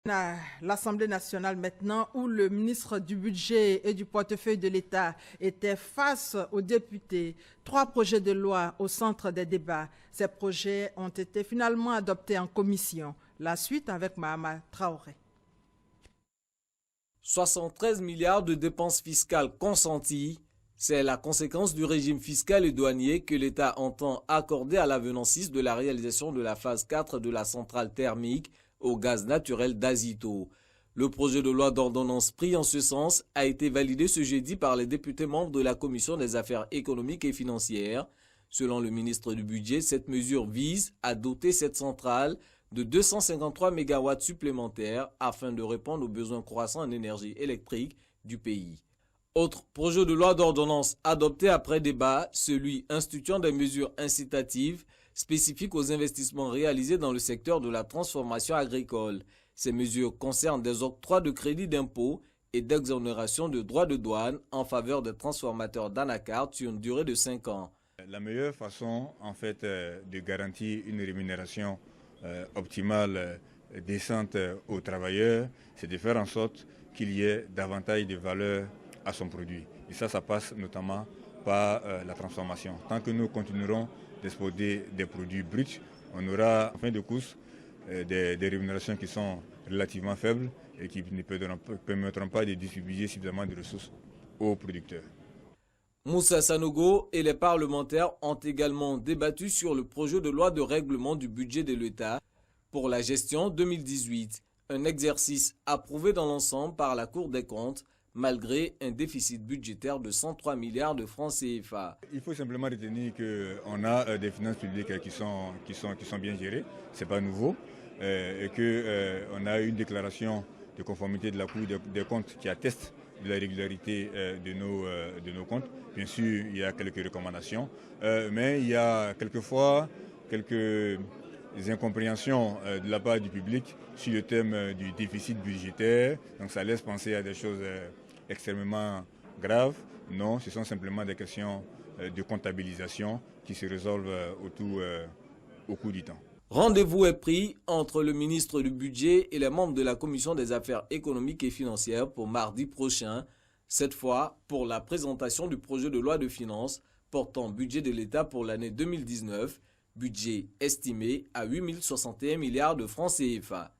À l'Assemblée nationale maintenant, où le ministre du Budget et du portefeuille de l'État était face aux députés. 3 projets de loi au centre des débats. Ces projets ont été finalement adoptés en commission. La suite avec Mahama Traoré. 73 milliards de dépenses fiscales consenties. C'est la conséquence du régime fiscal et douanier que l'État entend accorder à l'avenant 6 de la réalisation de la phase 4 de la centrale thermique au gaz naturel d'Azito. Le projet de loi d'ordonnance pris en ce sens a été validé ce jeudi par les députés membres de la Commission des affaires économiques et financières. Selon le ministre du Budget, cette mesure vise à doter cette centrale de 253 MW supplémentaires afin de répondre aux besoins croissants en énergie électrique du pays. Autre projet de loi d'ordonnance adopté après débat, celui instituant des mesures incitatives spécifiques aux investissements réalisés dans le secteur de la transformation agricole. Ces mesures concernent des octrois de crédits d'impôt et d'exonération de droits de douane en faveur des transformateurs d'anacarde sur une durée de 5 ans. La meilleure façon, en fait, de garantir une rémunération optimale, décente aux travailleurs, c'est de faire en sorte qu'il y ait davantage de valeur à son produit. Et ça passe notamment par la transformation. Tant que nous continuerons d'exposer des produits bruts, on aura en fin de course des rémunérations qui sont relativement faibles et qui ne permettront pas de distribuer suffisamment de ressources aux producteurs. Moussa Sanogo et les parlementaires ont également débattu sur le projet de loi de règlement du budget de l'État pour la gestion 2018, un exercice approuvé dans l'ensemble par la Cour des comptes, malgré un déficit budgétaire de 103 milliards de francs CFA. Il faut simplement retenir qu'on a des finances publiques qui sont bien gérées, ce n'est pas nouveau, et qu'on a une déclaration de conformité de la Cour des comptes qui atteste de la régularité de nos comptes. Bien sûr, il y a quelques recommandations, mais il y a quelquefois quelques incompréhensions de la part du public sur le thème du déficit budgétaire. Donc ça laisse penser à des choses extrêmement graves. Non, ce sont simplement des questions de comptabilisation qui se résolvent au cours du temps. Rendez-vous est pris entre le ministre du Budget et les membres de la Commission des affaires économiques et financières pour mardi prochain, cette fois pour la présentation du projet de loi de finances portant budget de l'État pour l'année 2019, budget estimé à 8 061 milliards de francs CFA.